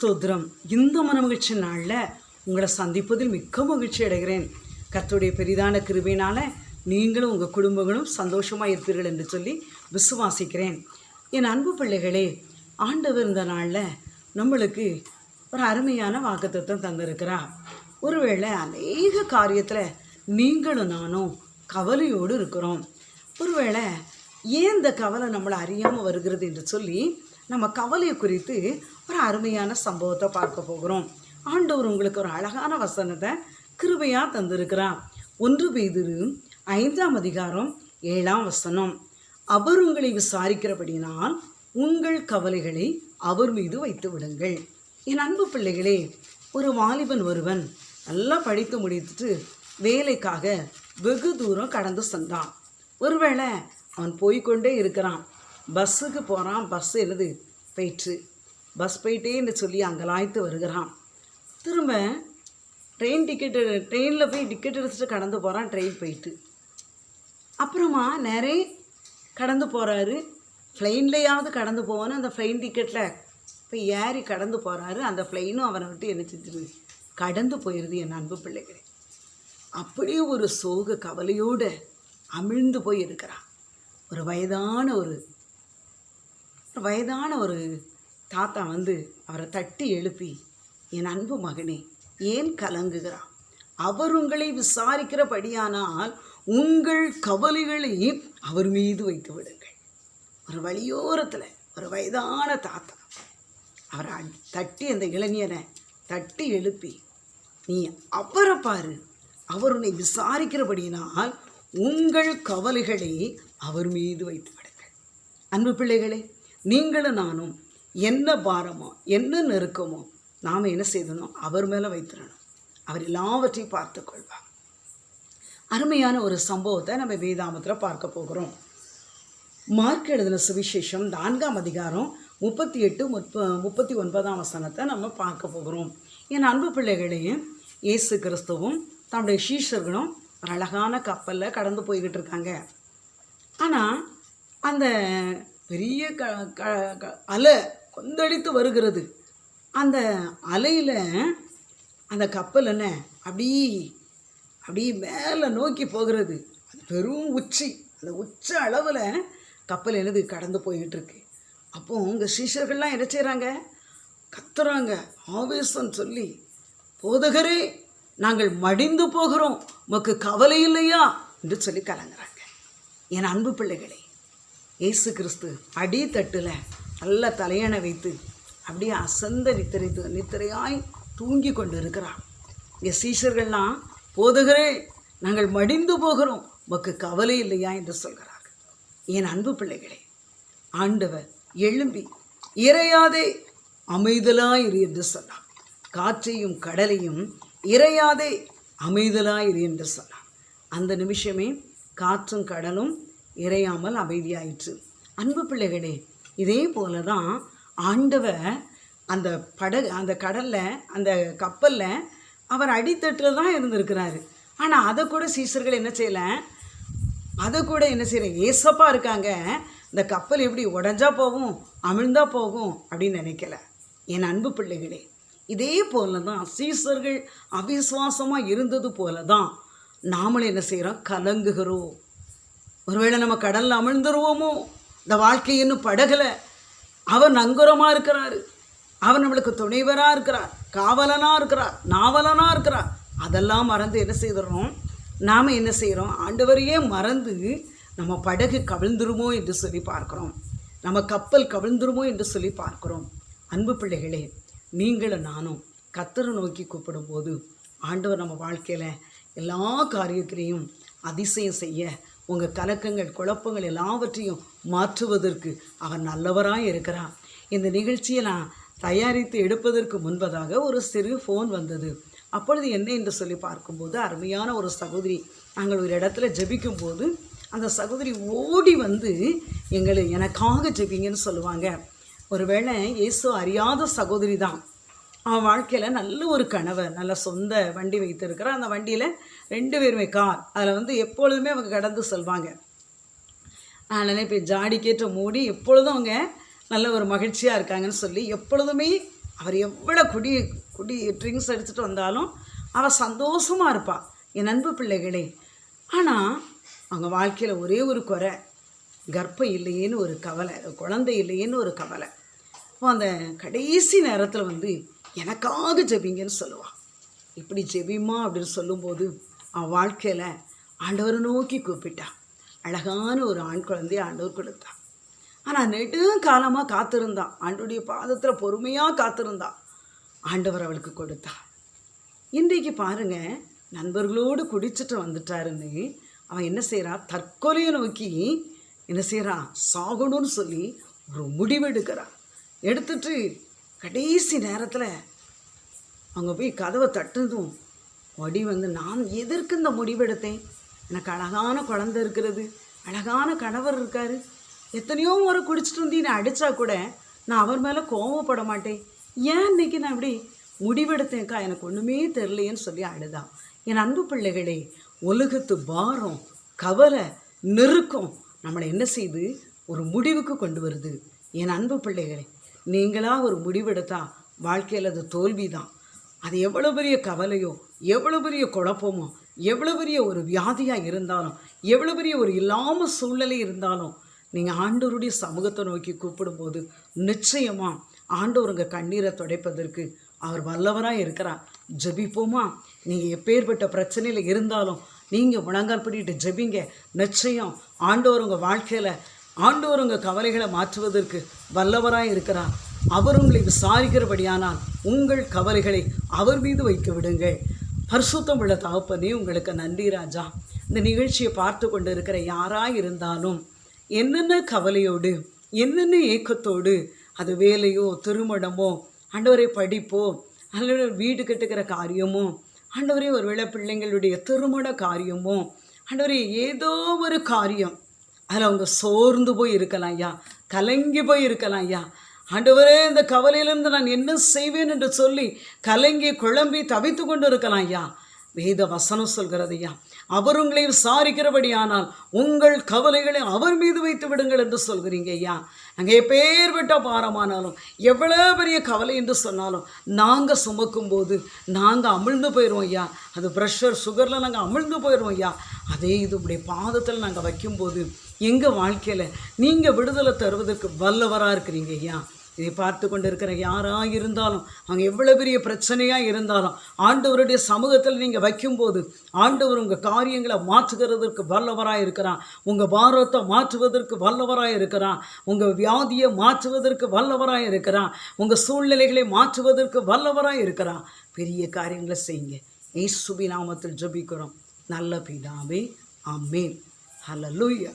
ஸ்தோத்திரம். இந்த மனமகிழ்ச்சி நாளில் உங்களை சந்திப்பதில் மிக்க மகிழ்ச்சி அடைகிறேன். கர்த்தருடைய பெரிதான கிருபையினால் நீங்களும் உங்கள் குடும்பங்களும் சந்தோஷமாக இருப்பீர்கள் என்று சொல்லி விசுவாசிக்கிறேன். என் அன்பு பிள்ளைகளே, ஆண்டவர் இந்த நாளில் நம்மளுக்கு ஒரு அருமையான வாக்குத்தத்தம் தந்திருக்கிறார். ஒருவேளை அநேக காரியத்தில் நீங்களும் நானும் கவலையோடு இருக்கிறோம். ஒருவேளை ஏன் இந்த கவலை நம்மளை அறியாமல் வருகிறது என்று சொல்லி நம்ம கவலையை குறித்து ஒரு அருமையான சம்பவத்தை பார்க்க போகிறோம். ஆண்டவர் உங்களுக்கு ஒரு அழகான வசனத்தை கிருபையாக தந்திருக்கிறார். 1 பேதுரு 5ஆம் அதிகாரம் 7ஆம் வசனம். அவர் உங்களை விசாரிக்கிறபடினால் உங்கள் கவலைகளை அவர் மீது வைத்து விடுங்கள். என் அன்பு பிள்ளைகளே, ஒரு வாலிபன் ஒருவன் நல்லா படித்து முடித்துட்டு வேலைக்காக வெகு தூரம் கடந்து சென்றான். ஒருவேளை அவன் போய்கொண்டே இருக்கிறான். பஸ்ஸுக்கு போகிறான். பஸ் போயிட்டு பஸ் போயிட்டேன்னு சொல்லி அங்கலாய்த்து வருகிறான். திரும்ப ட்ரெயினில் போய் டிக்கெட் எடுத்துகிட்டு கடந்து போகிறான். ட்ரெயின் போயிட்டு அப்புறமா நிறைய கடந்து போகிறாரு. ஃப்ளைன்லையாவது கடந்து போவான்னு அந்த ஃப்ளைன் டிக்கெட்டில் போய் ஏறி கடந்து போகிறாரு. அந்த ஃப்ளைனும் அவனை விட்டு என்ன செஞ்சிருது, கடந்து போயிடுது. என் அன்பு பிள்ளைகளே, அப்படியே ஒரு சோக கவலையோடு அமிழ்ந்து போய் இருக்கிறான். ஒரு வயதான ஒரு தாத்தா அவரை தட்டி எழுப்பி, என் அன்பு மகனே, ஏன் கலங்குகிறான்? அவர் உங்களை விசாரிக்கிறபடியானால் உங்கள் கவலைகளை அவர் மீது வைத்து விடுங்கள். ஒரு வழியோரத்தில் ஒரு வயதான தாத்தா அவரை தட்டி, அந்த இளைஞனை தட்டி எழுப்பி, நீ அவரை பாரு, அவர் உன்னை விசாரிக்கிறபடியினால் உங்கள் கவலைகளை அவர் மீது வைத்து விடுங்கள். அன்பு பிள்ளைகளே, நீங்களும் நானும் என்ன பாரமோ என்ன நெருக்கமோ நாம் என்ன செய்யணும், அவர் மேலே வைத்திடணும். அவர் எல்லாவற்றையும் பார்த்து கொள்வார். அருமையான ஒரு சம்பவத்தை நம்ம வேதாமத்தில் பார்க்க போகிறோம். மார்க் எழுதின சுவிசேஷம் 4ஆம் அதிகாரம் 38-39ஆம் வசனத்தை நம்ம பார்க்க போகிறோம். என் அன்பு பிள்ளைகளையும் இயேசு கிறிஸ்துவும் தன்னுடைய சீஷர்களும் ஒரு அழகான கப்பலில் கடந்து போய்கிட்டு இருக்காங்க. ஆனால் அந்த பெரிய அலை கொந்தளித்து வருகிறது. அந்த அலையில் அந்த கப்பல் என்ன அப்படி மேலே நோக்கி போகிறது. அது பெரும் உச்சி. அந்த உச்ச அளவில் கப்பல் கடந்து போய்கிட்டு இருக்கு. அப்போது உங்கள் சிஷ்யர்கள்லாம் என்ன செய்கிறாங்க, கத்துறாங்க, ஆவேசம் சொல்லி, போதகரே, நாங்கள் மடிந்து போகிறோம், உமக்கு கவலை இல்லையா என்று சொல்லி கலங்குறாங்க. என் அன்பு பிள்ளைகளே, இயேசு கிறிஸ்து அடித்தட்டில் நல்ல தலையணை வைத்து அப்படியே அசந்த நித்திரையாய் தூங்கி கொண்டு இருக்கிறார். இங்கே சீஷர்கள்லாம், போதகரே, நாங்கள் மடிந்து போகிறோம், உமக்கு கவலை இல்லையா என்று சொல்கிறார்கள். என் அன்பு பிள்ளைகளே, ஆண்டவர் எழும்பி, இறையாதே அமைதலாயிரு என்று சொன்னார். காற்றையும் கடலையும் இறையாதே அமைதலாயிரு என்று சொன்னார். அந்த நிமிஷமே காற்றும் கடலும் இறையாமல் அமைதியாயிற்று. அன்பு பிள்ளைகளே, இதே போல தான் ஆண்டவர் அந்த கடலில் அந்த கப்பலில் அவர் அடித்தட்டில் தான் இருந்திருக்கிறாரு. ஆனால் அதை கூட சீசர்கள் என்ன செய்யலை, ஏசப்பா இருக்காங்க, இந்த கப்பல் எப்படி உடஞ்சா போகும், அமிழ்ந்தா போகும் அப்படின்னு நினைக்கல. என் அன்பு பிள்ளைகளே, இதே போல தான் சீசர்கள் அவிசுவாசமாக இருந்தது போல தான் நாமளும் என்ன செய்கிறோம், கலங்குகிறோம். ஒருவேளை நம்ம கடலில் அமிழ்ந்துருவோமோ, இந்த வாழ்க்கை இன்னும் படகலை, அவர் நங்குரமாக இருக்கிறாரு, அவர் நம்மளுக்கு துணைவராக இருக்கிறார், காவலனாக இருக்கிறார், நாவலனாக இருக்கிறார். அதெல்லாம் மறந்து என்ன செய்கிறோம், நாம் என்ன செய்கிறோம், ஆண்டவரையே மறந்து நம்ம படகு கவிழ்ந்துருமோ என்று சொல்லி பார்க்குறோம், நம்ம கப்பல் கவிழ்ந்துருமோ என்று சொல்லி பார்க்குறோம். அன்பு பிள்ளைகளே, நீங்களும் நானும் கர்த்தரை நோக்கி கூப்பிடும்போது ஆண்டவர் நம்ம வாழ்க்கையில் எல்லா காரியத்திலையும் அதிசயம் செய்ய, உங்கள் கலக்கங்கள் குழப்பங்கள் எல்லாவற்றையும் மாற்றுவதற்கு அவர் நல்லவராக இருக்கிறார். இந்த நிகழ்ச்சியை நான் தயாரித்து எடுப்பதற்கு முன்பதாக ஒரு சிறு ஃபோன் வந்தது. அப்பொழுது என்ன என்று சொல்லி பார்க்கும்போது, அருமையான ஒரு சகோதரி, நாங்கள் ஒரு இடத்துல ஜெபிக்கும்போது அந்த சகோதரி ஓடி எனக்காக ஜெபிங்கன்னு சொல்லுவாங்க. ஒருவேளை இயேசு அறியாத சகோதரி தான். அவன் வாழ்க்கையில் நல்ல ஒரு கணவர், நல்ல சொந்த வண்டி வைத்திருக்கிறார். அந்த வண்டியில் 2 பேருமே கார், அதில் எப்பொழுதுமே அவங்க கடந்து செல்வாங்க. நான் நினைப்பேன், ஜாடிக்கேற்ற மூடி எப்பொழுதும் அவங்க நல்ல ஒரு மகிழ்ச்சியாக இருக்காங்கன்னு சொல்லி எப்பொழுதுமே அவர் எவ்வளோ குடி ட்ரிங்க்ஸ் எடுத்துகிட்டு வந்தாலும் அவள் சந்தோஷமாக இருப்பாள் என் அன்பு பிள்ளைகளே. ஆனால் அவங்க வாழ்க்கையில் ஒரே ஒரு குறை, கர்ப்பம் இல்லையேன்னு ஒரு கவலை, குழந்தை இல்லையேன்னு ஒரு கவலை. அந்த கடைசி நேரத்தில் எனக்காக ஜெபிங்கன்னு சொல்லுவாள். இப்படி ஜெபிமா அப்படின்னு சொல்லும்போது அவன் வாழ்க்கையில் ஆண்டவரை நோக்கி கூப்பிட்டா. அழகான ஒரு ஆண் குழந்தைய ஆண்டவர் கொடுத்தா. ஆனால் நெடுங்காலமாக காத்திருந்தான், ஆண்டவருடைய பாதத்தில் பொறுமையாக காத்திருந்தான். ஆண்டவர் அவளுக்கு கொடுத்தா. இன்றைக்கு பாருங்கள், நண்பர்களோடு குடிச்சிட்டு வந்துட்டாருன்னு அவன் என்ன செய்கிறான், தற்கொலையை நோக்கி என்ன செய்கிறான், சாகணும்னு சொல்லி ஒரு முடிவெடுக்கிறான். எடுத்துட்டு கடைசி நேரத்தில் அவங்க போய் கதவை தட்டுனதும் ஒடி நான் எதற்கு இந்த முடிவெடுத்தேன், எனக்கு அழகான குழந்தை இருக்கிறது, அழகான கணவர் இருக்கார், எத்தனையோ முறை குடிச்சிட்டு வந்து நான் அடித்தா கூட நான் அவர் மேலே கோவப்பட மாட்டேன், ஏன் இன்றைக்கி நான் இப்படி முடிவெடுத்தேன்க்கா, எனக்கு ஒன்றுமே தெரியலையேன்னு சொல்லி அழுதான். என் அன்பு பிள்ளைகளே, உலகத்து பாரம், கவலை, நெருக்கம் நம்மளை என்ன செய்து ஒரு முடிவுக்கு கொண்டு வருது. என் அன்பு பிள்ளைகளே, நீங்களாக ஒரு முடிவெடுத்தா வாழ்க்கையில் அது தோல்வி தான். அது எவ்வளோ பெரிய கவலையோ, எவ்வளோ பெரிய குழப்பமோ, எவ்வளோ பெரிய ஒரு வியாதியாக இருந்தாலும், எவ்வளோ பெரிய ஒரு இல்லாமல் சூழ்நிலை இருந்தாலும், நீங்கள் ஆண்டவருடைய சமூகத்தை நோக்கி கூப்பிடும்போது நிச்சயமாக ஆண்டவர் உங்கள் கண்ணீரை துடைப்பதற்கு அவர் வல்லவராக இருக்கிறார். ஜெபிப்போமா? நீங்கள் எப்பேற்பட்ட பிரச்சனையில் இருந்தாலும் நீங்கள் முழங்கால் படிட்டு ஜெபிங்க. நிச்சயம் ஆண்டவர் உங்கள் வாழ்க்கையில், ஆண்டவர் உங்கள் கவலைகளை மாற்றுவதற்கு வல்லவராக இருக்கிறார். அவர் உங்களை விசாரிக்கிறபடியானால் உங்கள் கவலைகளை அவர் மீது வைத்து விடுங்கள். பரிசுத்தம் உள்ள தகப்பனே, உங்களுக்கு நன்றி ராஜா. இந்த நிகழ்ச்சியை பார்த்து கொண்டு இருக்கிற யாராக இருந்தாலும் என்னென்ன கவலையோடு, என்னென்ன ஏக்கத்தோடு, அது வேலையோ, திருமணமோ, ஆண்டவரை படிப்போ, அல்லது வீடு கட்டுக்கிற காரியமோ, ஆண்டவரே ஒருவேளை பிள்ளைங்களுடைய திருமண காரியமோ, ஆண்டவரே ஏதோ ஒரு காரியம், அதில் அவங்க சோர்ந்து போய் இருக்கலாம் ஐயா, கலங்கி போய் இருக்கலாம் ஐயா. ஆண்டவரே, இந்த கவலையிலிருந்து நான் என்ன செய்வேன் என்று சொல்லி கலங்கி குழம்பி தவித்து கொண்டு இருக்கலாம் ஐயா. வேத வசனம் சொல்கிறது ஐயா, அவர் உங்களை விசாரிக்கிறபடியானால் உங்கள் கவலைகளை அவர் மீது வைத்து விடுங்கள் என்று சொல்கிறீங்க ஐயா. நாங்கள் எப்பேற்பட்ட பாரமானாலும், எவ்வளோ பெரிய கவலை என்று சொன்னாலும் நாங்கள் சுமக்கும்போது நாங்கள் அமிழ்ந்து போயிடுவோம் ஐயா. அது ப்ரெஷர், சுகரில் நாங்கள் அமிழ்ந்து போயிடுவோம் ஐயா. அதே இது உடைய பாதத்தில் நாங்கள் வைக்கும்போது எங்கள் வாழ்க்கையில் நீங்கள் விடுதலை தருவதற்கு வல்லவராக இருக்கிறீங்க ஐயா. இதை பார்த்து கொண்டு இருக்கிற யாராக இருந்தாலும், அவங்க எவ்வளோ பெரிய பிரச்சனையாக இருந்தாலும், ஆண்டவருடைய சமூகத்தில் நீங்கள் வைக்கும்போது ஆண்டவர் உங்கள் காரியங்களை மாற்றுகிறதற்கு வல்லவராக இருக்கிறான். உங்கள் பாரத்தை மாற்றுவதற்கு வல்லவராக இருக்கிறான். உங்கள் வியாதியை மாற்றுவதற்கு வல்லவராக இருக்கிறான். உங்கள் சூழ்நிலைகளை மாற்றுவதற்கு வல்லவராக இருக்கிறான். பெரிய காரியங்களை செய்யுங்க. இயேசுவின் நாமத்தில் ஜெபிக்கிறோம் நல்ல பிதாவே, ஆமென். ஹல்லேலூயா.